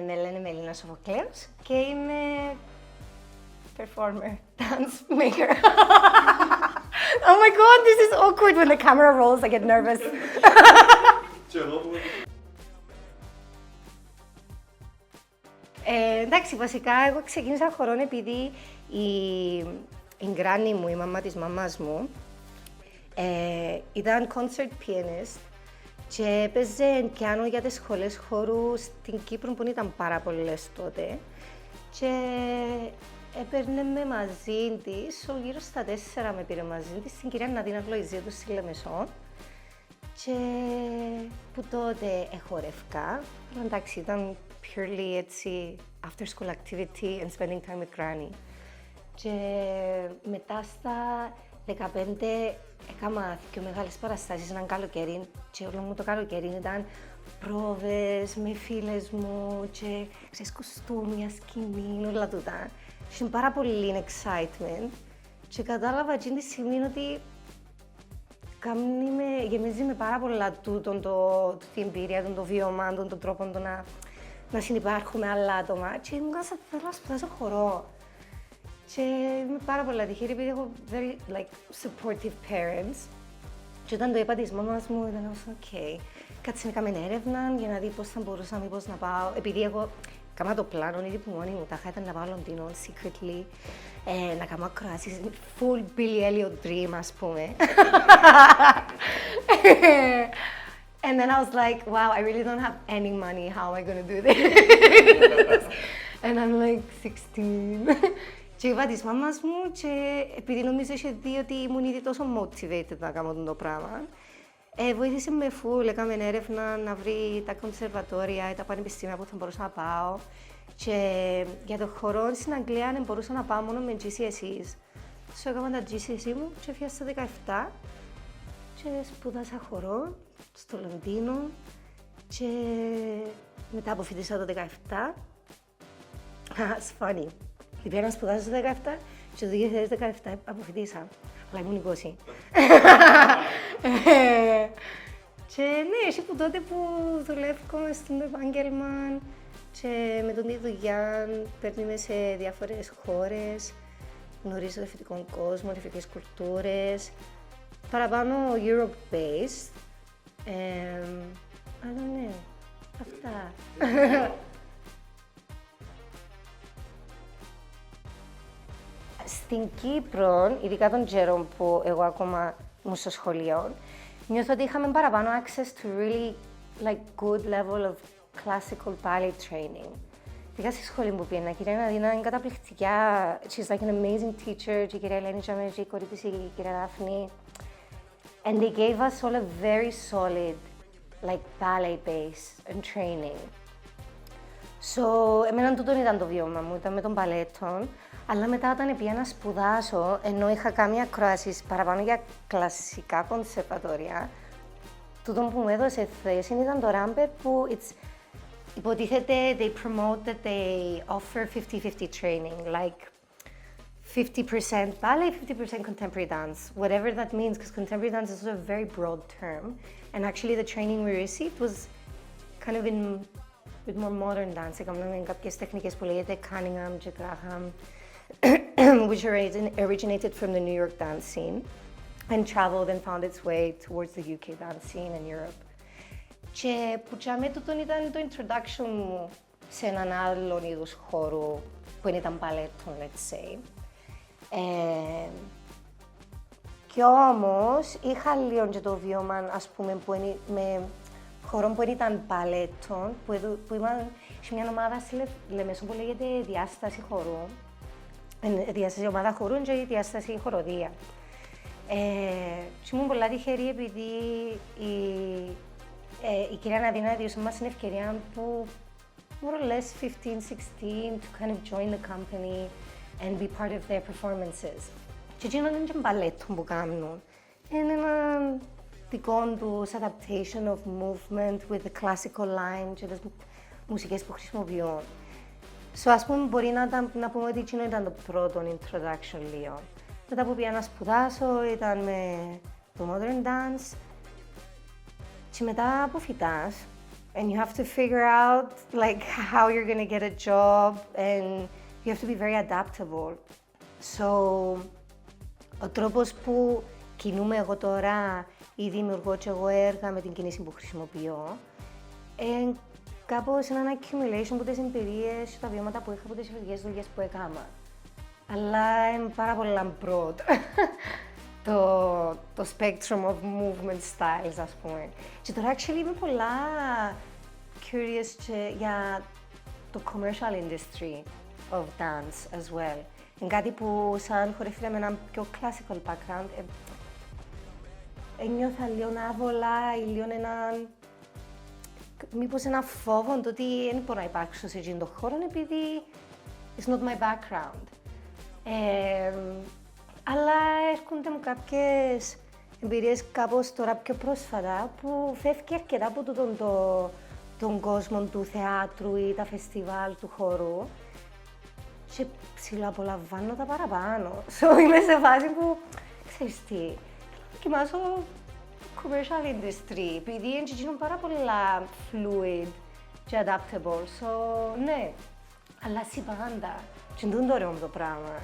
Με λένε Melina Sofocleous και είμαι performer, dance maker. Oh my god, this is awkward when the camera rolls, I get nervous. Εντάξει, βασικά εγώ ξεκίνησα χορό επειδή η γκράνη μου, η μαμά της μαμάς μου, ήταν concert pianist και έπαιζε πιάνο για τις σχολές χορού στην Κύπρο που ήταν πάρα πολλές τότε και έπαιρνε με μαζί της, γύρω στα 4 με πήρε μαζί της, στην κυρία Ναδίνα Φλοϊζίδου στη Λεμεσό και που τότε εχορευκά, αλλά εντάξει ήταν purely έτσι after school activity and spending time with granny. Και μετά στα 15 έκανα και μεγάλες παραστάσεις έναν καλοκαίρι και όλο μου το καλοκαίρι ήταν πρόβες με φίλες μου και ξέρεις κοστούμια, σκηνή, όλα τούτα. Είχε πάρα πολύ excitement και κατάλαβα εκείνη τη στιγμή ότι γεμίζει με πάρα πολλά τούτον την εμπειρία, το βίωμα, τον τρόπο να συνυπάρχουμε άλλα άτομα και μου έκανα θέλω να σπουδάσω χορό. Και είμαι πάρα πολλά τυχερή επειδή έχω very supportive parents. Και όταν το είπα της μάμας μου ήταν ok, κάτσε να κάνουμε έρευνα για να δει πώς θα μπορούσα μήπως να πάω. Επειδή εγώ κάμα το πλάνο ήδη που μόνη μου, τάχα ήταν να πάω Λονδίνο secretly, να κάνω ακροάσεις, full Billy Elliot dream ας πούμε. And then I was like, wow, I really don't have any money, how am I gonna do this? And I'm like 16. Και είπα της μάμας μου και επειδή νομίζω είχε δει ότι ήμουν ήδη τόσο motivated να κάνω το πράγμα, βοήθησε με full, έκαμε έρευνα να βρει τα κονσερβατόρια ή τα πανεπιστήμια που θα μπορούσα να πάω και για το χορό στην Αγγλία δεν μπορούσα να πάω μόνο με GCSEs. So έκανα τα GCSE μου και έφυγα στα 17 και σπούδασα χορό στο Λονδίνο και μετά αποφοιτήσα το 17. It's funny. Πήγα να σπουδάσω στο 17 και το 2017 αποφοιτήσα, αλλά ήμουν 20. Και ναι, εσύ που τότε που δουλεύω στον επάγγελμα και με τον τη δουλειά παίρνουμε σε διάφορες χώρες, γνωρίζω το φοιτικό κόσμο, διαφορετικές κουλτούρες, παραπάνω Europe-based. Αλλά ναι, αυτά. Στην Κύπρο, ειδικά των καιρών που εγώ ακόμα ήμουν στο σχολείο, νιώθω ότι είχαμε παραπάνω access to really good level of classical ballet training. Πήγα στη σχολή που πήγαινα, η κυρία Ναδίνα είναι καταπληκτικά, she's like an amazing teacher, και η κυρία Ελένη και η κόρη της, η κυρία Δάφνη. And they gave us all a very solid ballet base and training. So, εμένα τούτον ήταν το βίωμα μου, ήταν με τον παλέτον. Αλλά μετά όταν πήγα να σπουδάσω, ενώ είχα κάνει ακροάσεις παραπάνω για κλασικά κονσερβατόρια, τούτο που μου έδωσε θέση ήταν το Rampet που υποτίθεται they promote that they offer 50-50 training, like 50% ballet, 50% contemporary dance, whatever that means, because contemporary dance is a very broad term, and actually the training we received was kind of with more modern dance. Έκαναμε κάποιες τεχνικές που λέγεται Cunningham και Graham, which originated from the New York dance scene and traveled and found its way towards the UK dance scene in Europe. Και που τσάμε τούτον ήταν το introduction μου σε έναν άλλον είδους χώρου που ήταν παλέτον, let's say. Και όμως είχα λίγο και το βίωμα, ας πούμε, με χωρών που ήταν παλέτον, που ήμουν σε μια ομάδα στη Λεμεσό που λέγεται διάσταση χορού. Διάσταση ομάδα χορού και διάσταση χοροδία. Και ήμουν πολλά τυχερή επειδή η κυρία Ναδίνα έδωσε μας την ευκαιρία που more or less 15-16 to kind of join the company and be part of their performances. Και εκείνο είναι και μπαλέτο που κάνουν. Είναι ένα δικό τους adaptation of movement with the classical line και τις μουσικές που χρησιμοποιούν. So, ας πούμε, μπορεί να πούμε ότι εκείνο ήταν το πρώτο introduction λίγο. Μετά που πήγα να σπουδάσω ήταν με το modern dance και μετά αποφοιτάς, and you have to figure out like how you're gonna get a job, and you have to be very adaptable. So, ο τρόπος που κινούμαι εγώ τώρα ή δημιουργώ και εγώ έργα με την κίνηση που χρησιμοποιώ, κάπως ένα accumulation από τις εμπειρίες και τα βιώματα που είχα από τις διαφορετικές δουλειές που έκανα. Αλλά είναι πάρα πολλά broad το spectrum of movement styles, ας πούμε. Και τώρα actually είμαι πολλά curious και για το commercial industry of dance as well. Είναι κάτι που σαν χορεύτρια με ένα πιο classical background ένιωθα λίγο άβολα ή λίγο μήπως ένα φόβο το ότι δεν μπορώ να υπάρξω σε εκείνον τον χώρο επειδή it's not my background. Αλλά έρχονται μου κάποιες εμπειρίες κάπως τώρα πιο πρόσφατα που φεύγει αρκετά από τον κόσμο του θεάτρου ή τα φεστιβάλ του χώρου και ψιλοαπολαμβάνω τα παραπάνω. So είμαι σε φάση που, ξέρεις τι, θέλω να δοκιμάσω το commercial industry, επειδή είναι πάρα πολλά fluid και adaptable, so ναι, αλλάζει πάντα και είναι το ωραίο το πράγμα.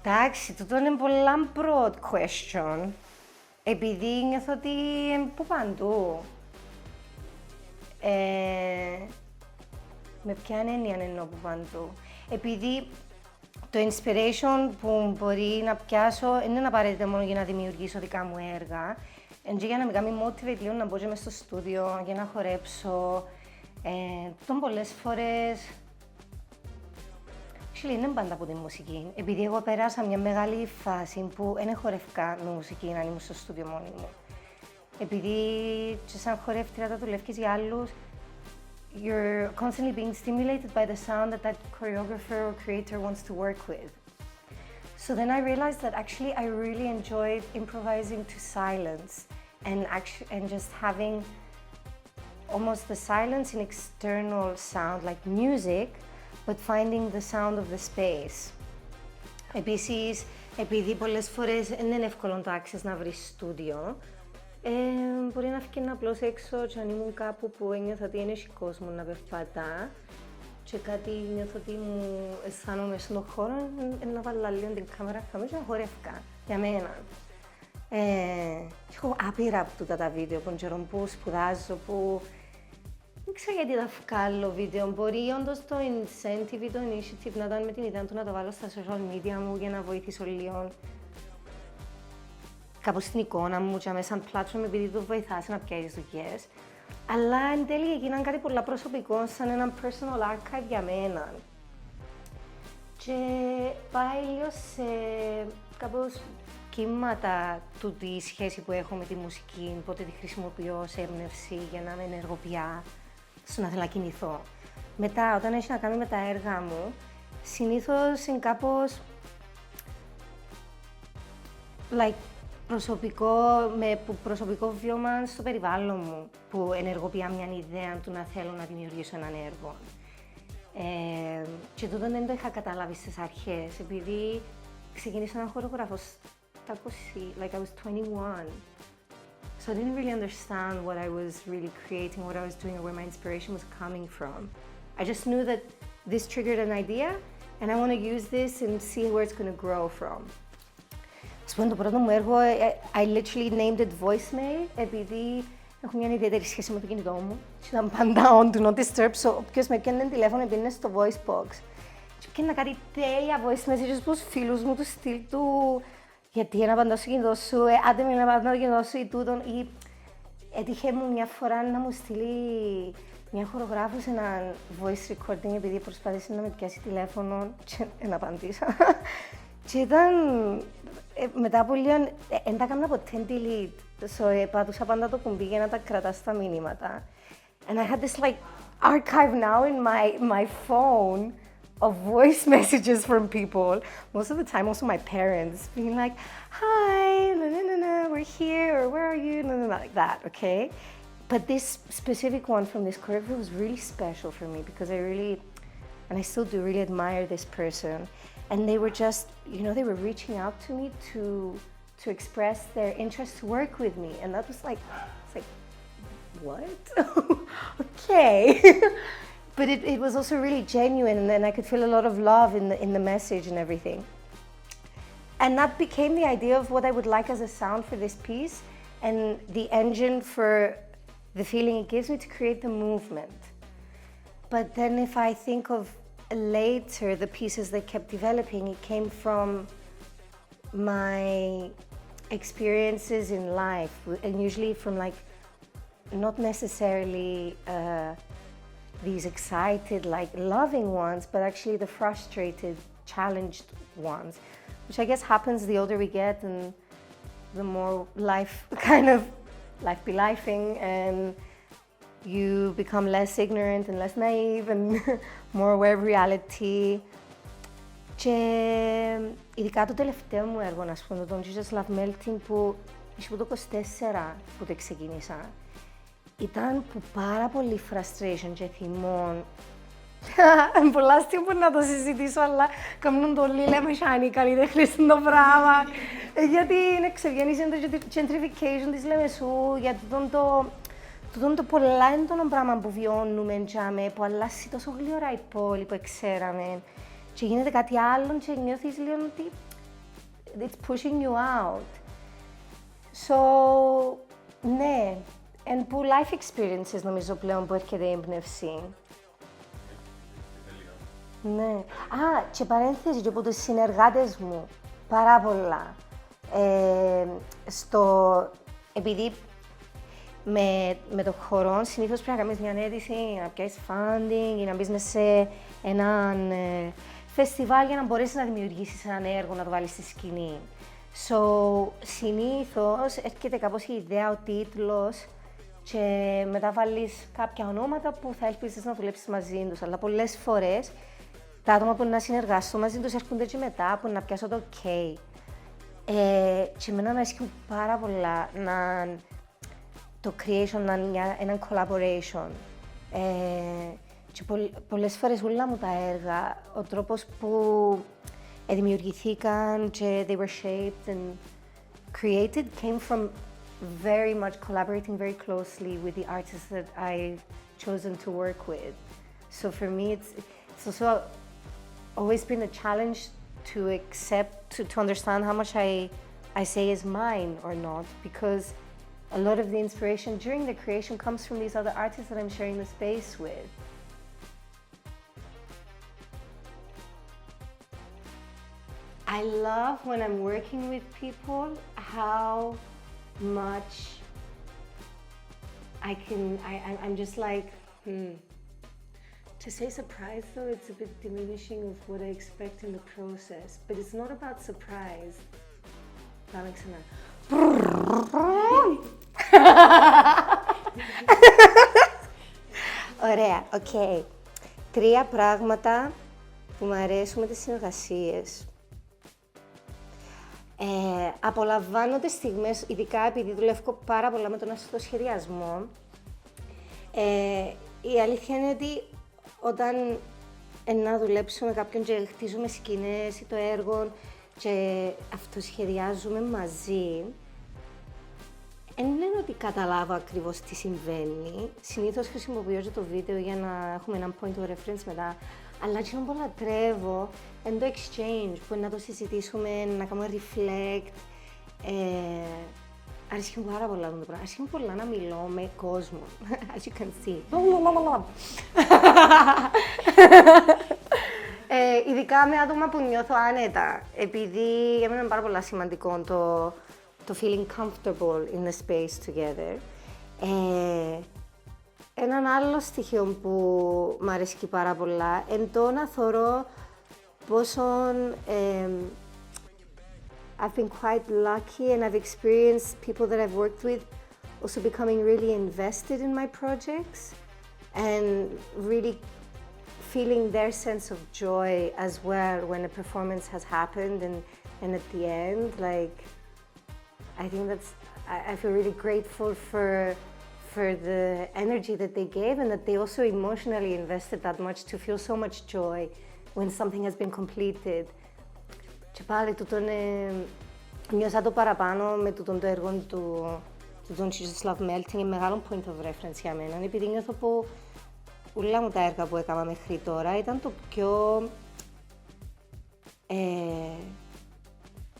Εντάξει, τούτο είναι πολλά broad question, επειδή νιώθω ότι είναι που παντού. Με ποια έννοια εννοώ που παντού. Επειδή το inspiration που μπορεί να πιάσω δεν είναι απαραίτητο μόνο για να δημιουργήσω δικά μου έργα, είναι για να με κάνει motivate λίγο να μπω και μες στο στούντιο, για να χορέψω. Τον πολλές φορές είναι πάντα από τη μουσική. Επειδή εγώ πέρασα μια μεγάλη φάση που δεν χορεύκα με μουσική να ήμουν στο στούντιο μόνη μου. Επειδή και σαν χορεύτρια τα δουλεύεις για άλλους, you're constantly being stimulated by the sound that choreographer or creator wants to work with. So then I realized that actually I really enjoyed improvising to silence and just having almost the silence in external sound like music, but finding the sound of the space. Επίσης, επειδή πολλές φορές δεν είναι εύκολο το access να βρεις στούντιο, μπορεί να φύγει απλώς έξω και αν ήμουν κάπου που ένιωθα ότι είναι κόσμο να περπατά και κάτι νιώθω ότι μου αισθάνομαι στον χώρο, να βάλω λίγο την κάμερα και να χορεύκα για μένα. Έχω άπειρα από τούτα τα βίντεο που καιρό που σπουδάζω, που δεν ξέρω γιατί τα βγάλω βίντεο. Μπορεί όντως το incentive ή το initiative να ήταν με την ιδέα του να το βάλω στα social media μου για να βοηθήσω λίγο κάπως στην εικόνα μου και μέσα σαν platform επειδή το βοηθάσει να πιάσεις δουλειές. Αλλά εν τέλει έγιναν κάτι πολλά προσωπικό, σαν ένα personal archive για μένα. Και πάει λίγο σε κάπως κύματα του τη σχέση που έχω με τη μουσική, πότε τη χρησιμοποιώ σε έμπνευση για να με ενεργοποιά, στο να θέλω να κινηθώ. Μετά, όταν έχει να κάνει με τα έργα μου, συνήθως είναι κάπως προσωπικό βίωμα στο περιβάλλον μου, που ενεργοποιεί μια ιδέα του να θέλω να δημιουργήσω έναν έργο. Και τούτο δεν το είχα καταλάβει στις αρχές, επειδή ξεκίνησα να χορογραφώ στα 20, like I was 21. So I didn't really understand what I was really creating, what I was doing, or where my inspiration was coming from. I just knew that this triggered an idea, and I want to use this and see where it's going to grow from. Ας πούμε, το πρώτο μου έργο, I literally named it voicemail, επειδή έχω μια ιδιαίτερη σχέση με το κινητό μου. Και ήταν πάντα on, do not disturb, so όποιος με πιάνε τηλέφωνο πήγαινε στο voice box. Και πήγαινα κάτι τέλεια voice messages προς φίλους μου του στυλ του γιατί να απαντώ στο κινητό σου, άντε με να απαντώ στο κινητό σου ή τούτον. Ή έτυχε μου μια φορά να μου στείλει μια χορογράφος ένα voice recording επειδή προσπάθησε να με πιάσει τηλέφωνο και να απαντήσα. Και ήταν μετά από λίγο, δεν τα έκανα ποτέ delete, so πατούσα πάντα το κουμπί για να τα κρατά στα μηνύματα. And I had this like archive now in my phone of voice messages from people, most of the time also my parents, being like, hi, we're here, or where are you, like that, okay? But this specific one from this choreographer was really special for me because I really, and I still do really admire this person. And they were just, you know, they were reaching out to me to to express their interest to work with me. And that was like, it's like, what? Okay. But it was also really genuine, and I could feel a lot of love in the message and everything. And that became the idea of what I would like as a sound for this piece, and the engine for the feeling it gives me to create the movement. But then if I think of later the pieces that kept developing, it came from my experiences in life, and usually from like, not necessarily these excited, like loving ones, but actually the frustrated, challenged ones, which I guess happens the older we get and the more life be lifing, and you become less ignorant and less naive and more aware of reality. Και ειδικά το τελευταίο μου έργο, να πούμε, το Jesus Love Melting, που ίσως το 24 που το ξεκίνησα, ήταν που πάρα πολύ frustration και θυμών. Πολλά αστείο που να το συζητήσω, αλλά κάνουν το λίλε μηχανικά, δεν χρήσουν το πράγμα. Γιατί είναι ξεβγέννηση το gentrification της Λεμεσού, γιατί το πολλά έντονο πράγμα που βιώνουμε, που αλλάζει τόσο γλυόρα η πόλη που ξέραμε. Και γίνεται κάτι άλλο και νιώθεις λίγο ότι it's pushing you out. So, ναι, and που life experiences νομίζω πλέον που έρχεται η έμπνευση. Ναι. Α, και παρένθεση και από τους συνεργάτες μου, πάρα πολλά. Επειδή με το χορό συνήθως πρέπει να κάνεις μια αίτηση, να πιάσεις funding ή να μπεις μέσα σε έναν φεστιβάλ για να μπορέσεις να δημιουργήσεις έναν έργο, να το βάλεις στη σκηνή. So, συνήθως έρχεται κάπως η ιδέα, ο τίτλος, και μετά βάλεις κάποια ονόματα που θα ελπίζεις να δουλέψεις μαζί τους. Αλλά πολλές φορές τα άτομα που να συνεργαστούν μαζί τους έρχονται και μετά που να πιάσω το OK. Και εμένα μου αρέσει πάρα πολλά το creation να είναι ένα collaboration. Και πολλές φορές όλα μου τα έργα, ο τρόπος που δημιουργηθήκαν και they were shaped and created came from very much collaborating very closely with the artists that I've chosen to work with. So for me, it's also always been a challenge to accept, to understand how much I say is mine or not, because a lot of the inspiration during the creation comes from these other artists that I'm sharing the space with. I love when I'm working with people how much I'm just like, To say surprise though, it's a bit diminishing of what I expect in the process, but it's not about surprise. Πάμε ξανά. Ωραία, οκ. 3 πράγματα που μου αρέσουν με τις συνεργασίες. Απολαμβάνω τις στιγμές, ειδικά επειδή δουλεύω πάρα πολλά με τον αυτοσχεδιασμό. Η αλήθεια είναι ότι όταν να δουλέψω με κάποιον και χτίζουμε σκηνές ή το έργο και αυτοσχεδιάζουμε μαζί, δεν είναι ότι καταλάβω ακριβώς τι συμβαίνει. Συνήθως χρησιμοποιώ και το βίντεο για να έχουμε ένα point of reference μετά. Αλλά και που λατρεύω είναι το exchange, που να το συζητήσουμε, να κάνουμε reflect. Αρέσει πάρα πολλά το πράγμα. Αρέσει πολλά να μιλώ με κόσμο, as you can see. Ειδικά με άτομα που νιώθω άνετα, επειδή για μένα είναι πάρα πολύ σημαντικό το feeling comfortable in the space together. Έναν άλλο στοιχείο που μου αρέσει πάρα πολλά είναι το να θωρώ πόσο I've been quite lucky and I've experienced people that I've worked with also becoming really invested in my projects and really feeling their sense of joy as well when a performance has happened and at the end, like, I think I feel really grateful for the energy that they gave and that they also emotionally invested that much to feel so much joy when something has been completed. Και πάλι τούτο είναι νιώσα το παραπάνω με το έργο του Don't You Just Love Melting, είναι μεγάλο point of reference για μένα, επειδή νιώθω που όλα μου τα έργα που έκανα μέχρι τώρα ήταν το πιο,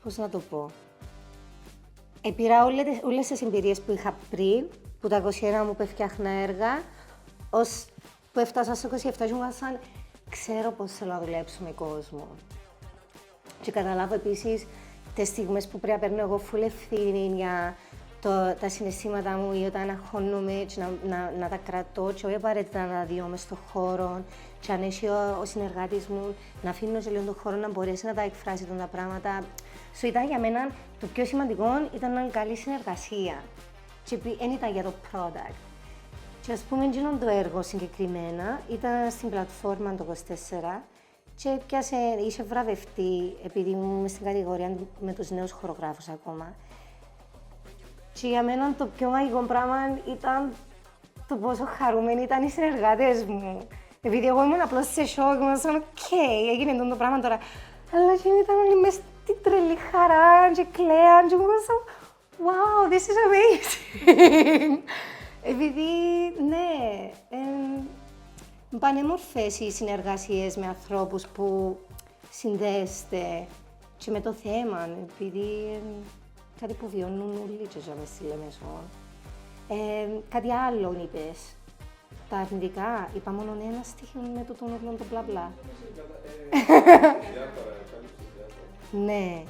πώς να το πω, πήρα όλες τις εμπειρίες που είχα πριν, που τα 21 μου που έφτιαχνα έργα, ως που έφτασα στο 27 και μου βάσαν, ξέρω πώς θέλω να δουλέψω με κόσμο. Και καταλάβω επίσης τις στιγμές που πρέπει να παίρνω εγώ full ευθύνη για τα συναισθήματα μου ή όταν αγχώνομαι και να τα κρατώ και όχι απαραίτητα να τα δω μες στον χώρο και αν έχει ο συνεργάτης μου να αφήνω σε λίγο τον χώρο να μπορέσει να τα εκφράσει τα πράγματα. Ήταν για μένα το πιο σημαντικό ήταν να είναι καλή συνεργασία και δεν ήταν για το product. Και ας πούμε, το έργο συγκεκριμένα ήταν στην πλατφόρμα το 24 και είχε βραβευτεί, επειδή ήμουν στην κατηγορία με τους νέους χορογράφους ακόμα. Και για μένα το πιο μαγικό πράγμα ήταν το πόσο χαρούμενοι ήταν οι συνεργάτες μου. Επειδή εγώ ήμουν απλώς σε σοκ, ήμουν σαν «οκ, έγινε το πράγμα τώρα». Αλλά και ήταν όλοι μες στην τρελή χαρά και κλαίαν και ήμουν σαν «wow, this is amazing». Επειδή, ναι, πανέμορφες οι συνεργασίες με ανθρώπους που συνδέεστε και με το θέμα, επειδή κάτι που βιώνουν όλοι και μες στη Λεμεσό. Κάτι άλλο είπες, τα αρνητικά, είπα μόνο ένα στοιχείο με το όλο το μπλα μπλα. Ναι.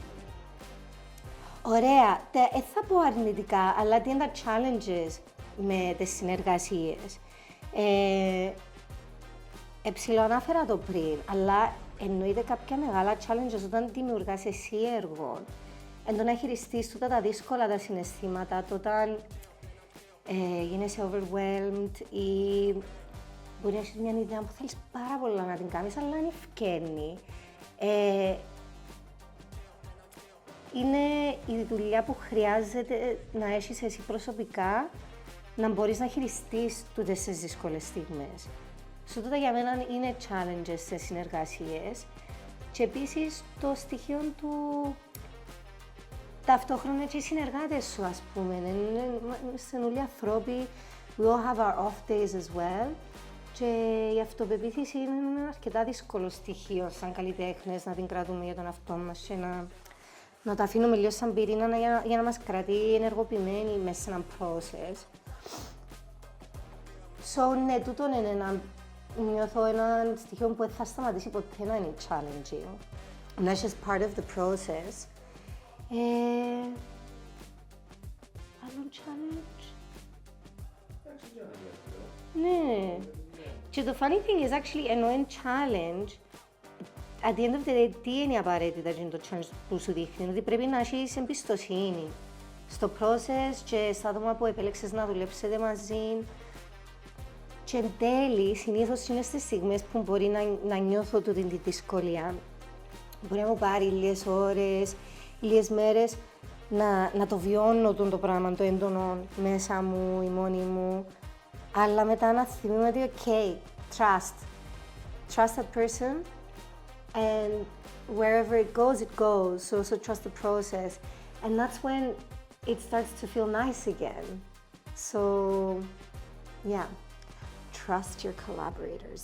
Ωραία, δεν θα πω αρνητικά, αλλά τι είναι τα challenges με τις συνεργασίες. Ανάφερα το πριν, αλλά εννοείται κάποια μεγάλα challenges όταν δημιουργάς εσύ έργο. Εν το να χειριστείς τούτα τα δύσκολα τα συναισθήματα, όταν γίνεσαι overwhelmed ή μπορεί να έχεις μια ιδέα που θέλεις πάρα πολλά να την κάνεις, αλλά δεν ευκαιρνεί. Είναι η δουλειά που χρειάζεται να έχεις εσύ προσωπικά, να μπορείς να χειριστείς τούτες τις δύσκολες στιγμές. Τούτα για μένα είναι challenges σε συνεργασίες και επίσης το στοιχείο του ταυτόχρονα και οι συνεργάτες σου, ας πούμε. Στην όλοι ανθρώποι, we all have our off days as well. Και η αυτοπεποίθηση είναι ένα αρκετά δύσκολο στοιχείο σαν καλλιτέχνες να την κρατούμε για τον εαυτό μας και να τα αφήνουμε λίγο σαν πυρήνα για να μας κρατεί ενεργοποιημένοι μέσα σε ένα process. Ναι, τούτο είναι νιώθω ένα στοιχείο που δεν θα σταματήσει ποτέ να είναι challenging. And that's just part of the process. Άλλο challenge. Ναι. Και το funny thing is actually, ενώ είναι challenge, at the end of the day, τι είναι απαραίτητα το challenge που σου δείχνει, ότι πρέπει να έχεις εμπιστοσύνη στο process και στα άτομα που επέλεξες να δουλέψετε μαζί. Και εν τέλει, συνήθως είναι στις στιγμές που μπορεί να νιώθω τη δυσκολία. Μπορεί να μου πάρει λίγες ώρες, λίγες μέρες να το βιώνω το πράγμα, το έντονο μέσα μου, η μόνη μου. Αλλά μετά να θυμάμαι ότι, OK, trust that person and wherever it goes, so also trust the process. And that's when it starts to feel nice again. So, yeah. Trust your collaborators.